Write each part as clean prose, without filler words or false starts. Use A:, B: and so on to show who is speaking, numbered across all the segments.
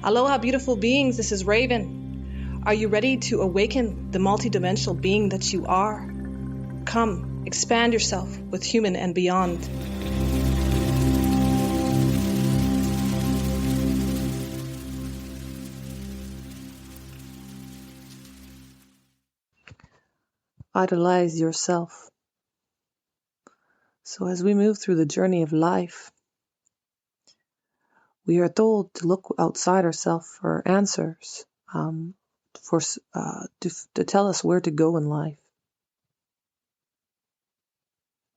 A: Aloha, beautiful beings. This is Raven. Are you ready to awaken the multidimensional being that you are? Come, expand yourself with human and beyond. Idolize yourself. So as we move through the journey of life, we are told to look outside ourselves for answers, to tell us where to go in life.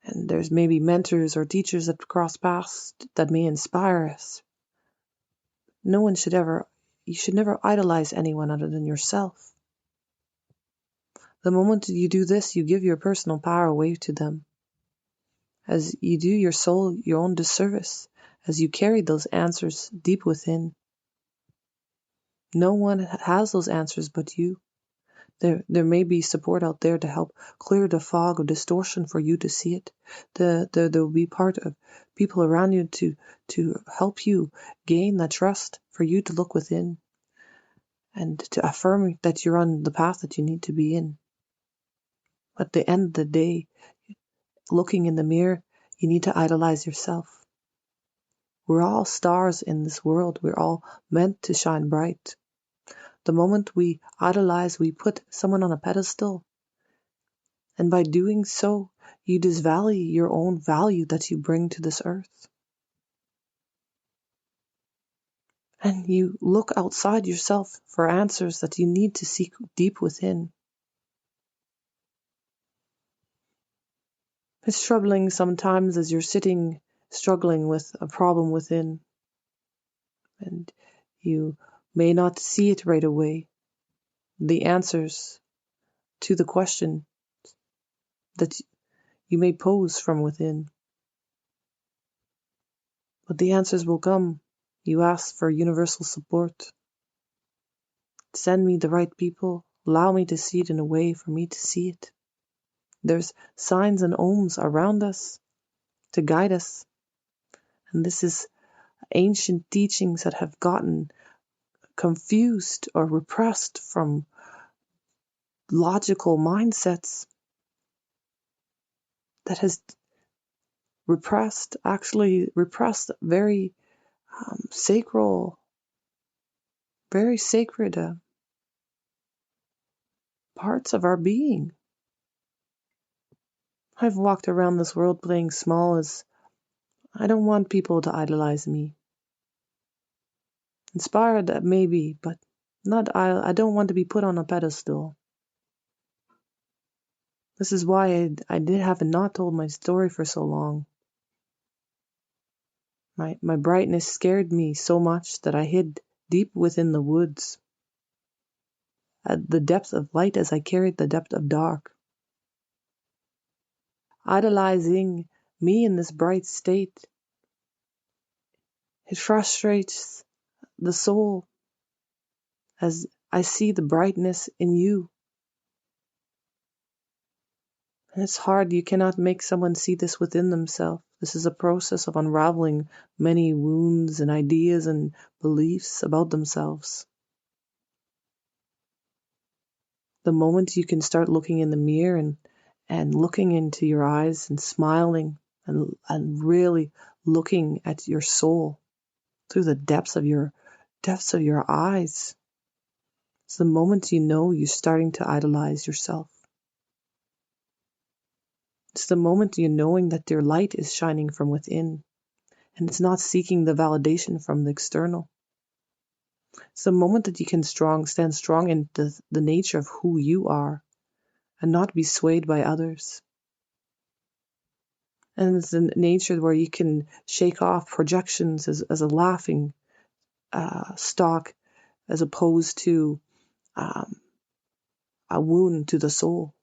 A: And there's maybe mentors or teachers that cross paths that may inspire us. You should never idolize anyone other than yourself. The moment you do this, you give your personal power away to them. As you do your soul your own disservice, as you carry those answers deep within. No one has those answers but you. There may be support out there to help clear the fog of distortion for you to see it. There will be part of people around you to help you gain that trust for you to look within and to affirm that you're on the path that you need to be in. At the end of the day, looking in the mirror, you need to idolize yourself. We're all stars in this world. We're all meant to shine bright. The moment we idolize, we put someone on a pedestal. And by doing so, you disvalue your own value that you bring to this earth. And you look outside yourself for answers that you need to seek deep within. It's troubling sometimes as you're sitting struggling with a problem within. And you may not see it right away. The answers to the question that you may pose from within. But the answers will come. You ask for universal support. Send me the right people. Allow me to see it in a way for me to see it. There's signs and ohms around us to guide us. And this is ancient teachings that have gotten confused or repressed from logical mindsets that has repressed very very sacred parts of our being. I've walked around this world playing small as I don't want people to idolize me. Inspired that maybe, but I don't want to be put on a pedestal. This is why I have not told my story for so long. My brightness scared me so much that I hid deep within the woods, at the depth of light as I carried the depth of dark. Idolizing me in this bright state, it frustrates the soul as I see the brightness in you. And it's hard. You cannot make someone see this within themselves. This is a process of unraveling many wounds and ideas and beliefs about themselves. The moment you can start looking in the mirror and looking into your eyes and smiling and really looking at your soul through the depths of your eyes, it's the moment you know you're starting to idolize yourself. It's the moment you're knowing that your light is shining from within and it's not seeking the validation from the external. It's the moment that you can stand strong in the nature of who you are and not be swayed by others. And it's a nature where you can shake off projections as a laughing stock as opposed to a wound to the soul.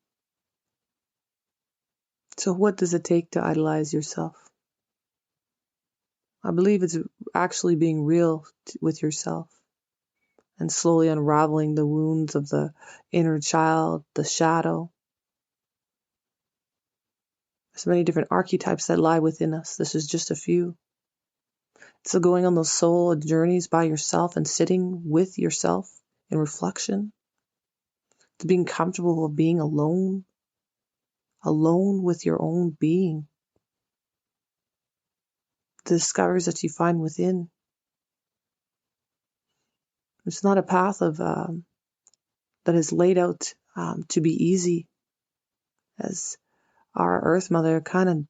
A: So what does it take to idolize yourself? I believe it's actually being real with yourself and slowly unraveling the wounds of the inner child, the shadow. There's many different archetypes that lie within us. This is just a few. So going on those soul journeys by yourself and sitting with yourself in reflection, to being comfortable with being alone with your own being, the discoveries that you find within. It's not a path that is laid out to be easy, as our Earth Mother kind of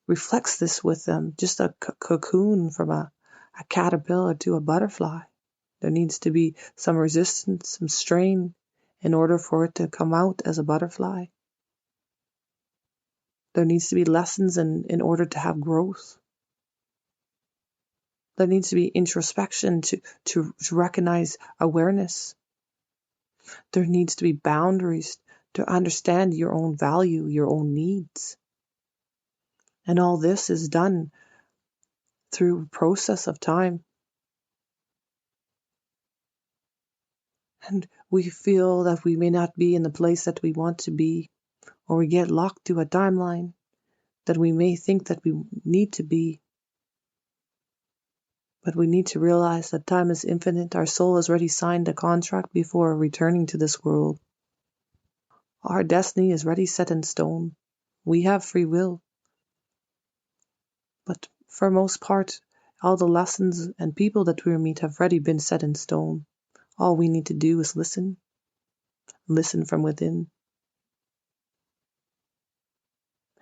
A: reflects this with them, just a cocoon from a caterpillar to a butterfly. There needs to be some resistance, some strain in order for it to come out as a butterfly. There needs to be lessons in order to have growth. There needs to be introspection to recognize awareness. There needs to be boundaries to understand your own value, your own needs. And all this is done through a process of time. And we feel that we may not be in the place that we want to be, or we get locked to a timeline that we may think that we need to be. But we need to realize that time is infinite. Our soul has already signed a contract before returning to this world. Our destiny is already set in stone. We have free will. But for most part, all the lessons and people that we meet have already been set in stone. All we need to do is listen from within.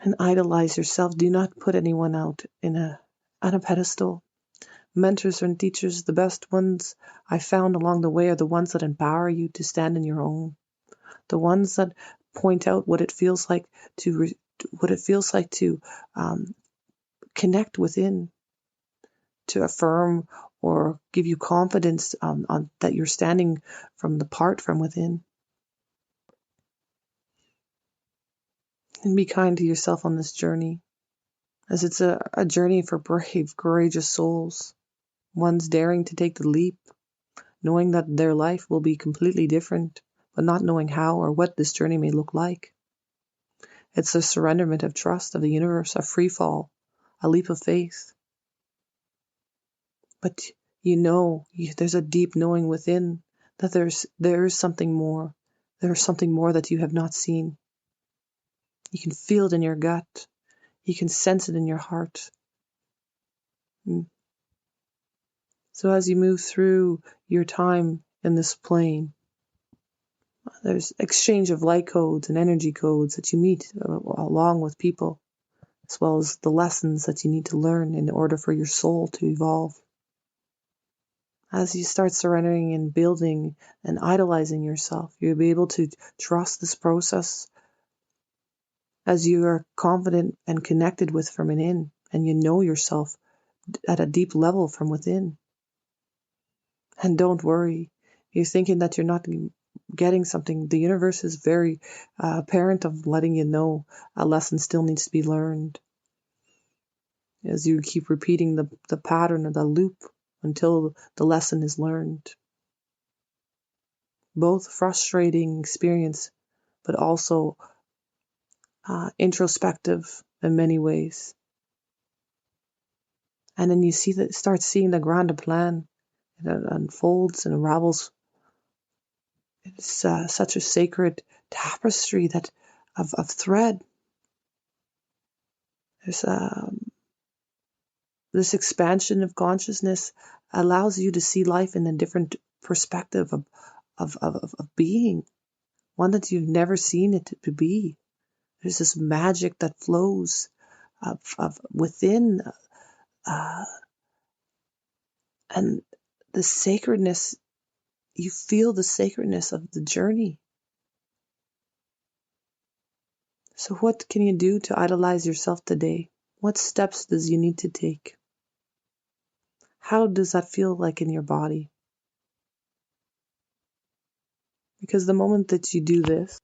A: And idolize yourself. Do not put anyone out on a pedestal. Mentors and teachers, the best ones I found along the way are the ones that empower you to stand in your own. The ones that point out what it feels like to connect within, to affirm or give you confidence on that you're standing from the part from within. And be kind to yourself on this journey, as it's a journey for brave, courageous souls, ones daring to take the leap, knowing that their life will be completely different, but not knowing how or what this journey may look like. It's a surrenderment of trust of the universe, a free fall, a leap of faith. But there's a deep knowing within that there is something more. There is something more that you have not seen. You can feel it in your gut. You can sense it in your heart. So as you move through your time in this plane, there's exchange of light codes and energy codes that you meet along with people, as well as the lessons that you need to learn in order for your soul to evolve. As you start surrendering and building and idolizing yourself, you'll be able to trust this process as you are confident and connected with from within, and you know yourself at a deep level from within. And don't worry, you're thinking that you're not getting something. The universe is very apparent of letting you know a lesson still needs to be learned. As you keep repeating the pattern or the loop until the lesson is learned. Both frustrating experience, but also introspective in many ways. And then you start seeing the grander plan. It unfolds and unravels. It's such a sacred tapestry of thread. There's this expansion of consciousness allows you to see life in a different perspective of being, one that you've never seen it to be. There's this magic that flows of within, and the sacredness. You feel the sacredness of the journey. So what can you do to idolize yourself today? What steps does you need to take? How does that feel like in your body? Because the moment that you do this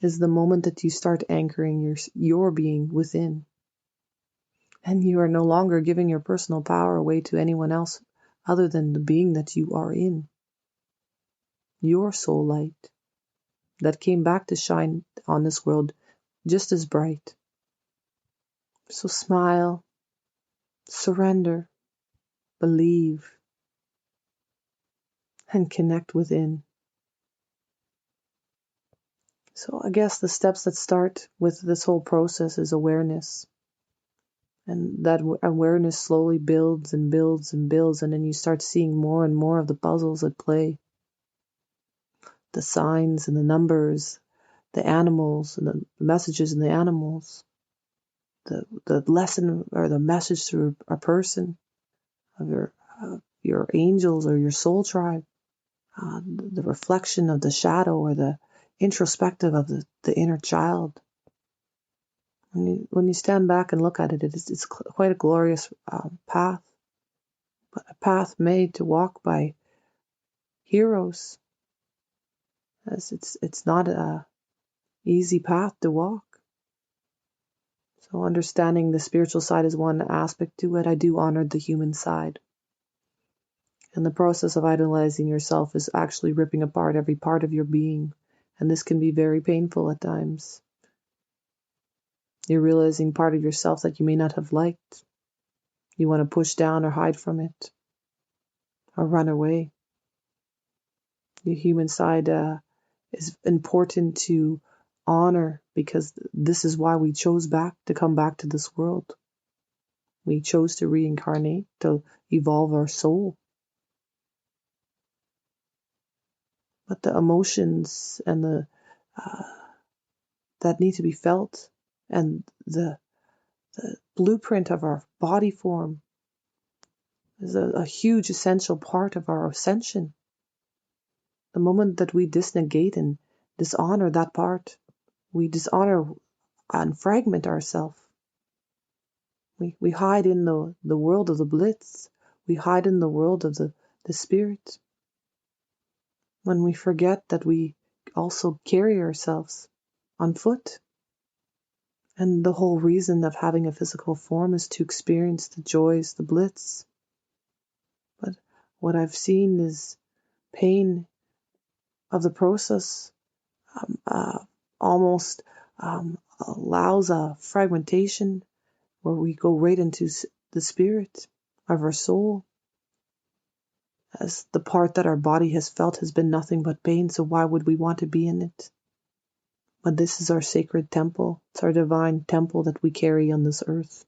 A: is the moment that you start anchoring your being within. And you are no longer giving your personal power away to anyone else other than the being that you are in. Your soul light that came back to shine on this world just as bright. So smile, surrender, believe, and connect within. So I guess the steps that start with this whole process is awareness. And that awareness slowly builds and builds and builds, and then you start seeing more and more of the puzzles at play. The signs and the numbers, the animals and the messages in the animals, the lesson or the message through a person of your angels or your soul tribe, the reflection of the shadow or the introspective of the inner child. When you stand back and look at it, it's quite a glorious path, but a path made to walk by heroes. As it's not a easy path to walk. So understanding the spiritual side is one aspect to it. I do honor the human side. And the process of idolizing yourself is actually ripping apart every part of your being. And this can be very painful at times. You're realizing part of yourself that you may not have liked. You want to push down or hide from it or run away. The human side is important to honor because this is why we chose to come back to this world. We chose to reincarnate, to evolve our soul. But the emotions and the that need to be felt, and the blueprint of our body form is a huge essential part of our ascension. The moment that we disnegate and dishonor that part, we dishonor and fragment ourselves. We hide in the world of the blitz. We hide in the world of the spirit. When we forget that we also carry ourselves on foot. And the whole reason of having a physical form is to experience the joys, the blitz. But what I've seen is pain of the process almost allows a fragmentation where we go right into the spirit of our soul, as the part that our body has felt has been nothing but pain, so why would we want to be in it? But this is our sacred temple. It's our divine temple that we carry on this earth.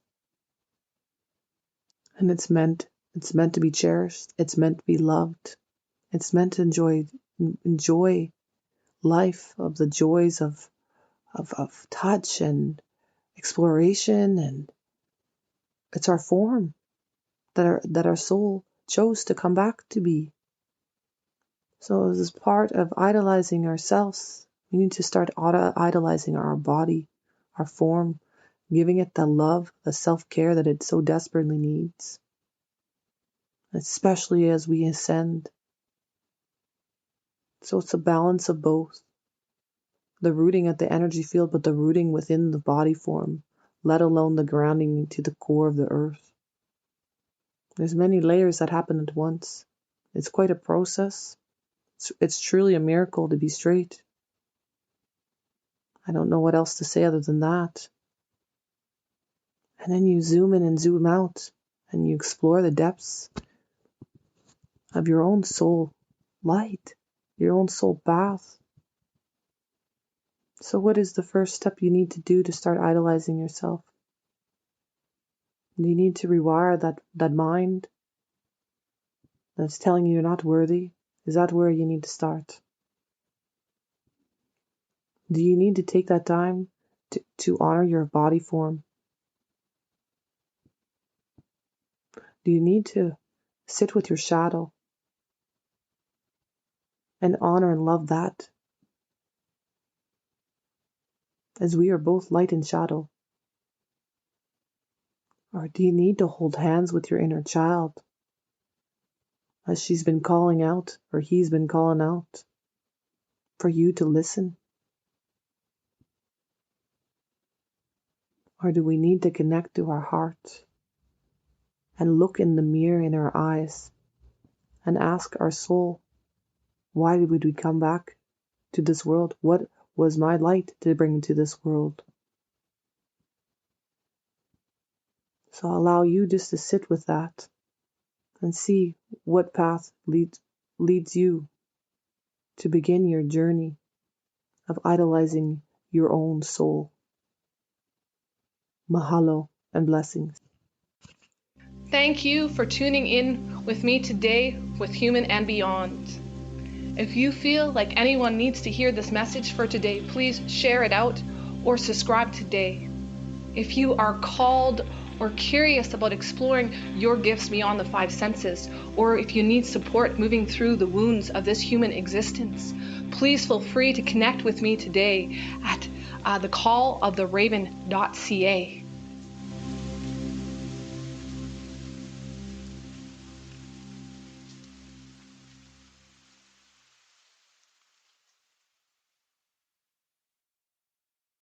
A: And it's meant to be cherished. It's meant to be loved. It's meant to enjoy life, of the joys of touch and exploration, and it's our form that our soul chose to come back to be. So as part of idolizing ourselves, we need to start idolizing our body, our form, giving it the love, the self-care that it so desperately needs, especially as we ascend. So it's a balance of both. The rooting at the energy field, but the rooting within the body form, let alone the grounding to the core of the earth. There's many layers that happen at once. It's quite a process. It's truly a miracle to be straight. I don't know what else to say other than that. And then you zoom in and zoom out, and you explore the depths of your own soul light, your own soul path. So what is the first step you need to do to start idolizing yourself? You need to rewire that mind that's telling you you're not worthy. Is that where you need to start? Do you need to take that time to honor your body form? Do you need to sit with your shadow and honor and love that? As we are both light and shadow. Or do you need to hold hands with your inner child as she's been calling out, or he's been calling out, for you to listen? Or do we need to connect to our heart and look in the mirror in our eyes and ask our soul, why did we come back to this world? What was my light to bring to this world? So I'll allow you just to sit with that and see what path leads you to begin your journey of idolizing your own soul. Mahalo and blessings.
B: Thank you for tuning in with me today with Human and Beyond. If you feel like anyone needs to hear this message for today, please share it out or subscribe today. If you are called or curious about exploring your gifts beyond the five senses, or if you need support moving through the wounds of this human existence, please feel free to connect with me today at thecalloftheraven.ca.